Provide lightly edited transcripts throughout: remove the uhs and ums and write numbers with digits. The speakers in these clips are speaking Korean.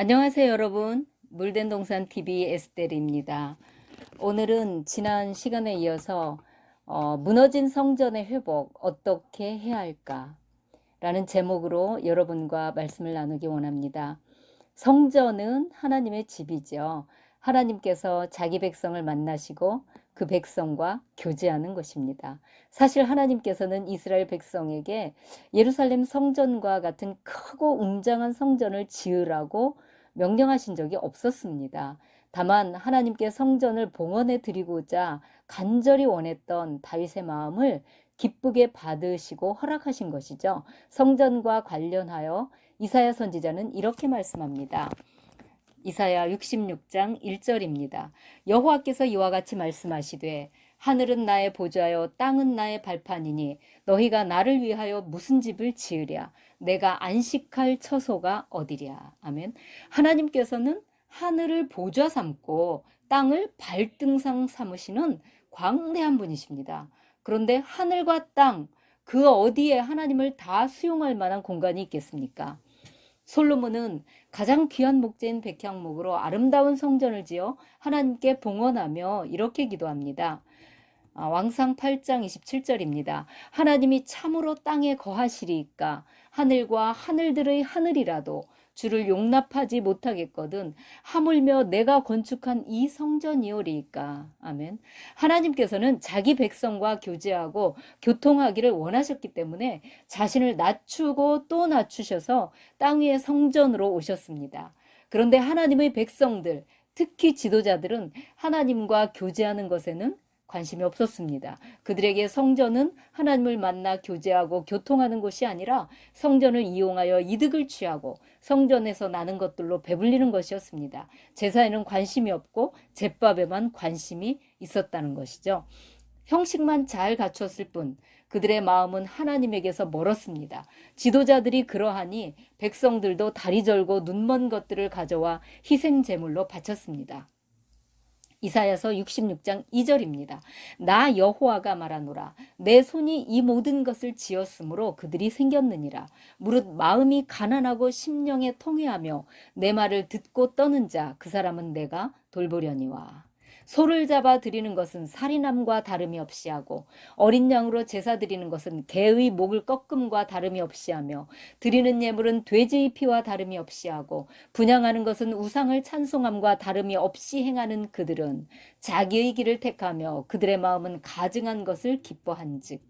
안녕하세요, 여러분. 물된 동산 TV 에스텔입니다. 오늘은 지난 시간에 이어서 무너진 성전의 회복 어떻게 해야 할까? 라는 제목으로 여러분과 말씀을 나누기 원합니다. 성전은 하나님의 집이죠. 하나님께서 자기 백성을 만나시고 그 백성과 교제하는 것입니다. 사실 하나님께서는 이스라엘 백성에게 예루살렘 성전과 같은 크고 웅장한 성전을 지으라고 명령하신 적이 없었습니다. 다만 하나님께 성전을 봉헌해 드리고자 간절히 원했던 다윗의 마음을 기쁘게 받으시고 허락하신 것이죠. 성전과 관련하여 이사야 선지자는 이렇게 말씀합니다. 이사야 66장 1절입니다. 여호와께서 이와 같이 말씀하시되 하늘은 나의 보좌요 땅은 나의 발판이니 너희가 나를 위하여 무슨 집을 지으랴 내가 안식할 처소가 어디랴. 아멘. 하나님께서는 하늘을 보좌 삼고 땅을 발등상 삼으시는 광대한 분이십니다. 그런데 하늘과 땅 그 어디에 하나님을 다 수용할 만한 공간이 있겠습니까? 솔로몬은 가장 귀한 목재인 백향목으로 아름다운 성전을 지어 하나님께 봉헌하며 이렇게 기도합니다. 왕상 8장 27절입니다. 하나님이 참으로 땅에 거하시리이까 하늘과 하늘들의 하늘이라도 주를 용납하지 못하겠거든 하물며 내가 건축한 이 성전이오리이까. 아멘. 하나님께서는 자기 백성과 교제하고 교통하기를 원하셨기 때문에 자신을 낮추고 또 낮추셔서 땅 위의 성전으로 오셨습니다. 그런데 하나님의 백성들, 특히 지도자들은 하나님과 교제하는 것에는 관심이 없었습니다. 그들에게 성전은 하나님을 만나 교제하고 교통하는 곳이 아니라 성전을 이용하여 이득을 취하고 성전에서 나는 것들로 배불리는 것이었습니다. 제사에는 관심이 없고 제밥에만 관심이 있었다는 것이죠. 형식만 잘 갖췄을 뿐 그들의 마음은 하나님에게서 멀었습니다. 지도자들이 그러하니 백성들도 다리 절고 눈먼 것들을 가져와 희생 제물로 바쳤습니다. 이사야서 66장 2절입니다. 나 여호와가 말하노라 내 손이 이 모든 것을 지었으므로 그들이 생겼느니라. 무릇 마음이 가난하고 심령에 통회하며 내 말을 듣고 떠는 자 그 사람은 내가 돌보려니와. 소를 잡아 드리는 것은 살인함과 다름이 없이 하고 어린 양으로 제사 드리는 것은 개의 목을 꺾음과 다름이 없이 하며 드리는 예물은 돼지의 피와 다름이 없이 하고 분향하는 것은 우상을 찬송함과 다름이 없이 행하는 그들은 자기의 길을 택하며 그들의 마음은 가증한 것을 기뻐한즉.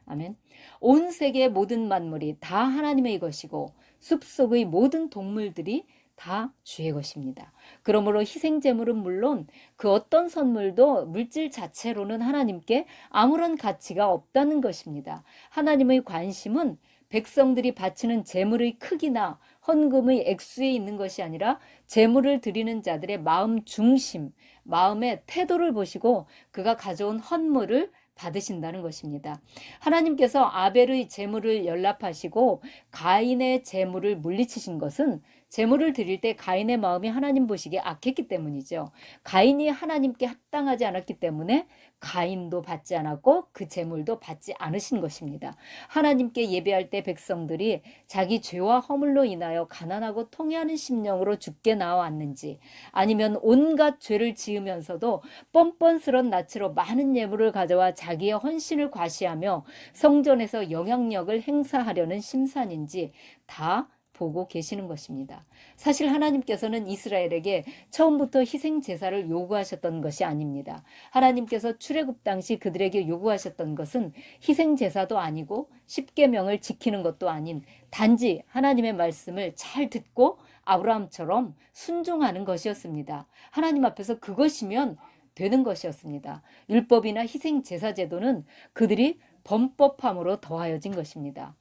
아멘. 온 세계의 모든 만물이 다 하나님의 것이고 숲속의 모든 동물들이 다 주의 것입니다. 그러므로 희생 제물은 물론 그 어떤 선물도 물질 자체로는 하나님께 아무런 가치가 없다는 것입니다. 하나님의 관심은 백성들이 바치는 제물의 크기나 헌금의 액수에 있는 것이 아니라 제물을 드리는 자들의 마음 중심, 마음의 태도를 보시고 그가 가져온 헌물을 받으신다는 것입니다. 하나님께서 아벨의 제물을 연락하시고 가인의 제물을 물리치신 것은 제물을 드릴 때 가인의 마음이 하나님 보시기에 악했기 때문이죠. 가인이 하나님께 합당하지 않았기 때문에 가인도 받지 않았고 그 제물도 받지 않으신 것입니다. 하나님께 예배할 때 백성들이 자기 죄와 허물로 인하여 가난하고 통회하는 심령으로 죽게 나왔는지 아니면 온갖 죄를 지으면서도 뻔뻔스런 낯으로 많은 예물을 가져와 자기의 헌신을 과시하며 성전에서 영향력을 행사하려는 심산인지 다 보고 계시는 것입니다. 사실 하나님께서는 이스라엘에게 처음부터 희생 제사를 요구하셨던 것이 아닙니다. 하나님께서 출애굽 당시 그들에게 요구하셨던 것은 희생 제사도 아니고 십계명을 지키는 것도 아닌 단지 하나님의 말씀을 잘 듣고 아브라함처럼 순종하는 것이었습니다. 하나님 앞에서 그것이면 되는 것이었습니다. 율법이나 희생 제사 제도는 그들이 범법함으로 더하여진 것입니다.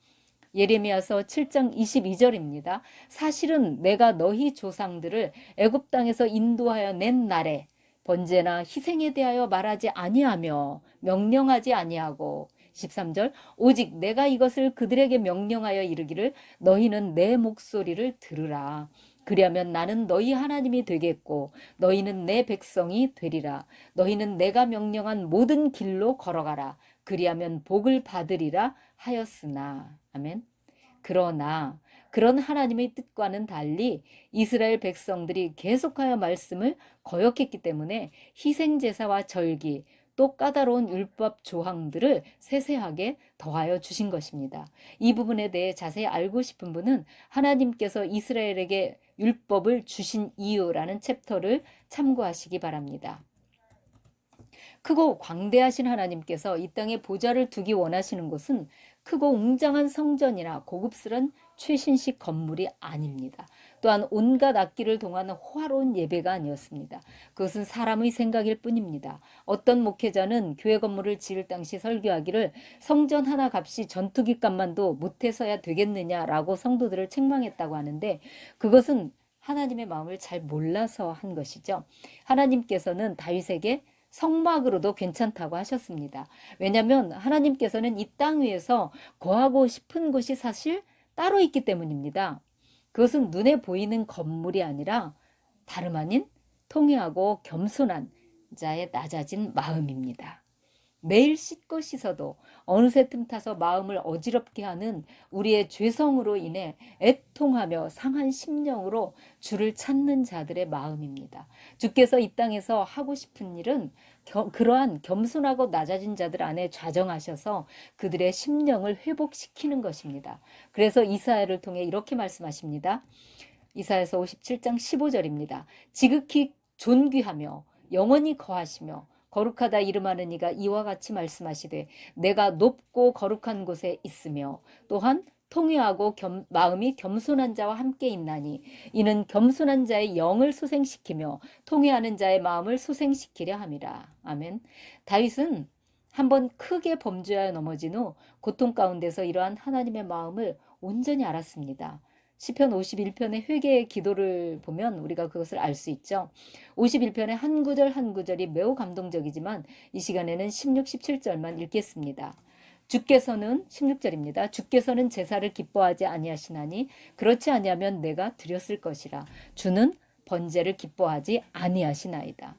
예레미야서 7장 22절입니다. 사실은 내가 너희 조상들을 애굽 땅에서 인도하여 낸 날에 번제나 희생에 대하여 말하지 아니하며 명령하지 아니하고 13절 오직 내가 이것을 그들에게 명령하여 이르기를 너희는 내 목소리를 들으라. 그리하면 나는 너희 하나님이 되겠고 너희는 내 백성이 되리라. 너희는 내가 명령한 모든 길로 걸어가라. 그리하면 복을 받으리라 하였으나. 아멘. 그러나 그런 하나님의 뜻과는 달리 이스라엘 백성들이 계속하여 말씀을 거역했기 때문에 희생제사와 절기, 또 까다로운 율법 조항들을 세세하게 더하여 주신 것입니다. 이 부분에 대해 자세히 알고 싶은 분은 하나님께서 이스라엘에게 율법을 주신 이유라는 챕터를 참고하시기 바랍니다. 크고 광대하신 하나님께서 이 땅에 보좌를 두기 원하시는 곳은 크고 웅장한 성전이나 고급스런 최신식 건물이 아닙니다. 또한 온갖 악기를 동하는 호화로운 예배가 아니었습니다. 그것은 사람의 생각일 뿐입니다. 어떤 목회자는 교회 건물을 지을 당시 설교하기를 성전 하나 값이 전투기 값만도 못해서야 되겠느냐라고 성도들을 책망했다고 하는데, 그것은 하나님의 마음을 잘 몰라서 한 것이죠. 하나님께서는 다윗에게 성막으로도 괜찮다고 하셨습니다. 왜냐하면 하나님께서는 이 땅 위에서 거하고 싶은 곳이 사실 따로 있기 때문입니다. 그것은 눈에 보이는 건물이 아니라 다름 아닌 통회하고 겸손한 자의 낮아진 마음입니다. 매일 씻고 씻어도 어느새 틈타서 마음을 어지럽게 하는 우리의 죄성으로 인해 애통하며 상한 심령으로 주를 찾는 자들의 마음입니다. 주께서 이 땅에서 하고 싶은 일은 그러한 겸손하고 낮아진 자들 안에 좌정하셔서 그들의 심령을 회복시키는 것입니다. 그래서 이사야를 통해 이렇게 말씀하십니다. 이사야서 57장 15절입니다. 지극히 존귀하며 영원히 거하시며 거룩하다 이름하는 이가 이와 같이 말씀하시되 내가 높고 거룩한 곳에 있으며 또한 통회하고 마음이 겸손한 자와 함께 있나니 이는 겸손한 자의 영을 소생시키며 통회하는 자의 마음을 소생시키려 함이라. 아멘. 다윗은 한번 크게 범죄하여 넘어진 후 고통 가운데서 이러한 하나님의 마음을 온전히 알았습니다. 시편 51편의 회개의 기도를 보면 우리가 그것을 알 수 있죠. 51편의 한 구절 한 구절이 매우 감동적이지만 이 시간에는 16, 17절만 읽겠습니다. 주께서는 16절입니다. 주께서는 제사를 기뻐하지 아니하시나니 그렇지 아니하면 내가 드렸을 것이라. 주는 번제를 기뻐하지 아니하시나이다.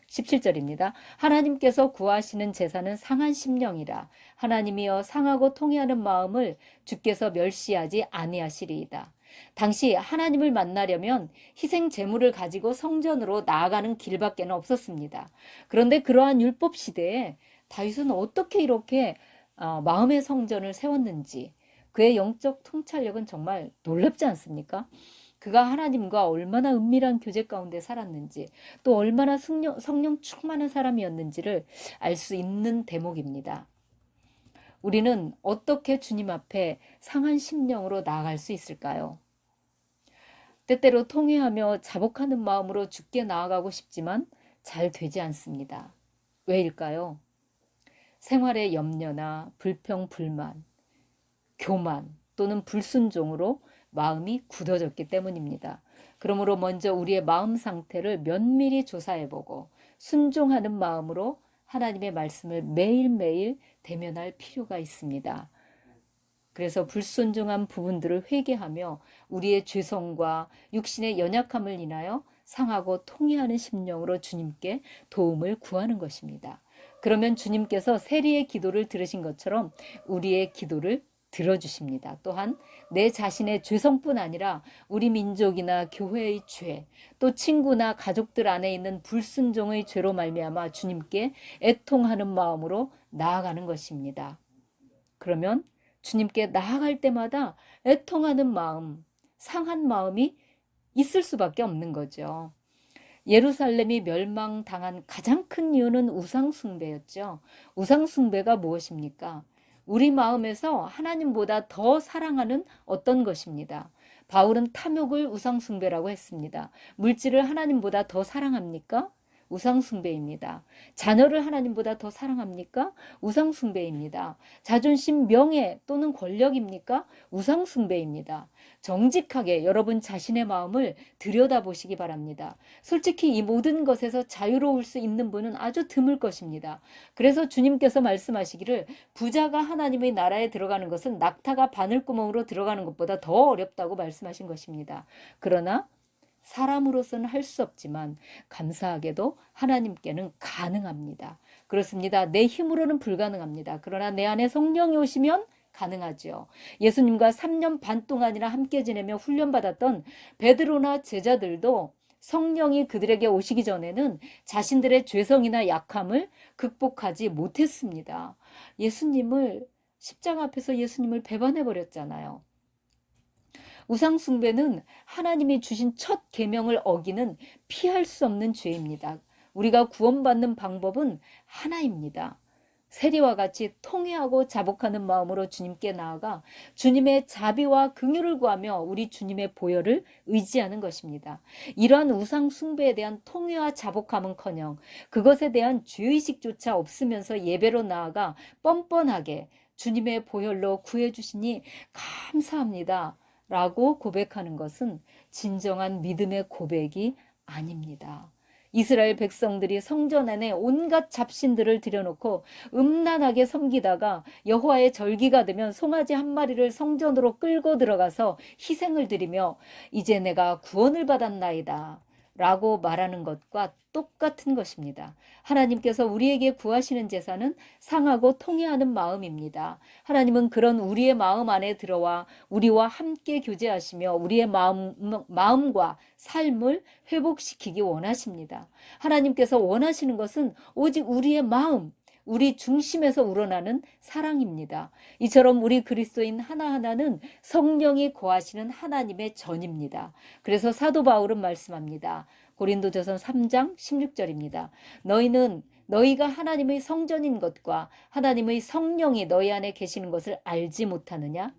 17절입니다. 하나님께서 구하시는 제사는 상한 심령이라. 하나님이여 상하고 통회하는 마음을 주께서 멸시하지 아니하시리이다. 당시 하나님을 만나려면 희생 제물을 가지고 성전으로 나아가는 길밖에는 없었습니다. 그런데 그러한 율법 시대에 다윗은 어떻게 이렇게 마음의 성전을 세웠는지, 그의 영적 통찰력은 정말 놀랍지 않습니까? 그가 하나님과 얼마나 은밀한 교제 가운데 살았는지, 또 얼마나 성령 충만한 사람이었는지를 알 수 있는 대목입니다. 우리는 어떻게 주님 앞에 상한 심령으로 나아갈 수 있을까요? 때때로 통회하며 자복하는 마음으로 주께 나아가고 싶지만 잘 되지 않습니다. 왜일까요? 생활의 염려나 불평, 불만, 교만 또는 불순종으로 마음이 굳어졌기 때문입니다. 그러므로 먼저 우리의 마음 상태를 면밀히 조사해보고 순종하는 마음으로 하나님의 말씀을 매일매일 대면할 필요가 있습니다. 그래서 불순종한 부분들을 회개하며 우리의 죄성과 육신의 연약함을 인하여 상하고 통회하는 심령으로 주님께 도움을 구하는 것입니다. 그러면 주님께서 세리의 기도를 들으신 것처럼 우리의 기도를 들어주십니다. 또한 내 자신의 죄성뿐 아니라 우리 민족이나 교회의 죄, 또 친구나 가족들 안에 있는 불순종의 죄로 말미암아 주님께 애통하는 마음으로 나아가는 것입니다. 그러면 주님께 나아갈 때마다 애통하는 마음, 상한 마음이 있을 수밖에 없는 거죠. 예루살렘이 멸망당한 가장 큰 이유는 우상숭배였죠. 우상숭배가 무엇입니까? 우리 마음에서 하나님보다 더 사랑하는 어떤 것입니다. 바울은 탐욕을 우상숭배라고 했습니다. 물질을 하나님보다 더 사랑합니까? 우상숭배입니다. 자녀를 하나님보다 더 사랑합니까? 우상숭배입니다. 자존심, 명예 또는 권력입니까? 우상숭배입니다. 정직하게 여러분 자신의 마음을 들여다보시기 바랍니다. 솔직히 이 모든 것에서 자유로울 수 있는 분은 아주 드물 것입니다. 그래서 주님께서 말씀하시기를 부자가 하나님의 나라에 들어가는 것은 낙타가 바늘구멍으로 들어가는 것보다 더 어렵다고 말씀하신 것입니다. 그러나 사람으로서는 할 수 없지만 감사하게도 하나님께는 가능합니다. 그렇습니다. 내 힘으로는 불가능합니다. 그러나 내 안에 성령이 오시면 가능하죠. 예수님과 3년 반 동안이나 함께 지내며 훈련받았던 베드로나 제자들도 성령이 그들에게 오시기 전에는 자신들의 죄성이나 약함을 극복하지 못했습니다. 십자가 앞에서 예수님을 배반해 버렸잖아요. 우상 숭배는 하나님이 주신 첫 계명을 어기는 피할 수 없는 죄입니다. 우리가 구원받는 방법은 하나입니다. 세리와 같이 통회하고 자복하는 마음으로 주님께 나아가 주님의 자비와 긍휼을 구하며 우리 주님의 보혈을 의지하는 것입니다. 이러한 우상 숭배에 대한 통회와 자복함은커녕 그것에 대한 죄의식조차 없으면서 예배로 나아가 뻔뻔하게 주님의 보혈로 구해주시니 감사합니다 라고 고백하는 것은 진정한 믿음의 고백이 아닙니다. 이스라엘 백성들이 성전 안에 온갖 잡신들을 들여놓고 음란하게 섬기다가 여호와의 절기가 되면 송아지 한 마리를 성전으로 끌고 들어가서 희생을 드리며 이제 내가 구원을 받았나이다 라고 말하는 것과 똑같은 것입니다. 하나님께서 우리에게 구하시는 제사는 상하고 통회하는 마음입니다. 하나님은 그런 우리의 마음 안에 들어와 우리와 함께 교제하시며 우리의 마음과 삶을 회복시키기 원하십니다. 하나님께서 원하시는 것은 오직 우리의 마음, 우리 중심에서 우러나는 사랑입니다. 이처럼 우리 그리스도인 하나하나는 성령이 거하시는 하나님의 전입니다. 그래서 사도 바울은 말씀합니다. 고린도전서 3장 16절입니다. 너희가 하나님의 성전인 것과 하나님의 성령이 너희 안에 계시는 것을 알지 못하느냐?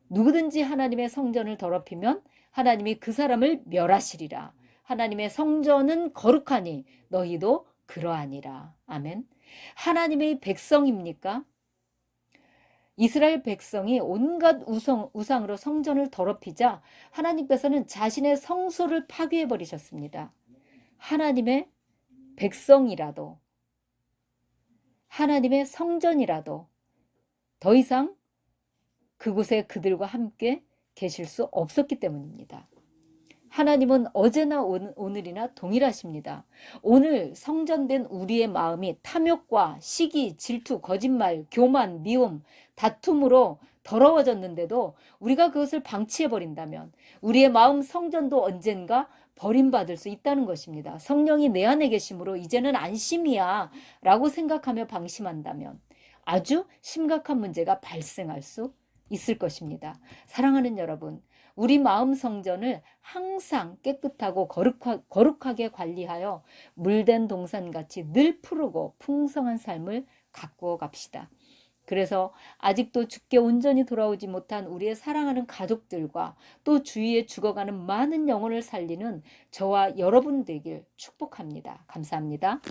누구든지 하나님의 성전을 더럽히면 하나님이 그 사람을 멸하시리라. 하나님의 성전은 거룩하니 너희도 그러하니라. 아멘. 하나님의 백성입니까? 이스라엘 백성이 온갖 우상으로 성전을 더럽히자 하나님께서는 자신의 성소를 파괴해 버리셨습니다. 하나님의 백성이라도 하나님의 성전이라도 더 이상 그곳에 그들과 함께 계실 수 없었기 때문입니다. 하나님은 어제나 오늘이나 동일하십니다. 오늘 성전된 우리의 마음이 탐욕과 시기, 질투, 거짓말, 교만, 미움, 다툼으로 더러워졌는데도 우리가 그것을 방치해버린다면 우리의 마음 성전도 언젠가 버림받을 수 있다는 것입니다. 성령이 내 안에 계심으로 이제는 안심이야 라고 생각하며 방심한다면 아주 심각한 문제가 발생할 수 있을 것입니다. 사랑하는 여러분, 우리 마음 성전을 항상 깨끗하고 거룩하게 관리하여 물된 동산같이 늘 푸르고 풍성한 삶을 가꾸어 갑시다. 그래서 아직도 주께 온전히 돌아오지 못한 우리의 사랑하는 가족들과 또 주위에 죽어가는 많은 영혼을 살리는 저와 여러분 되길 축복합니다. 감사합니다.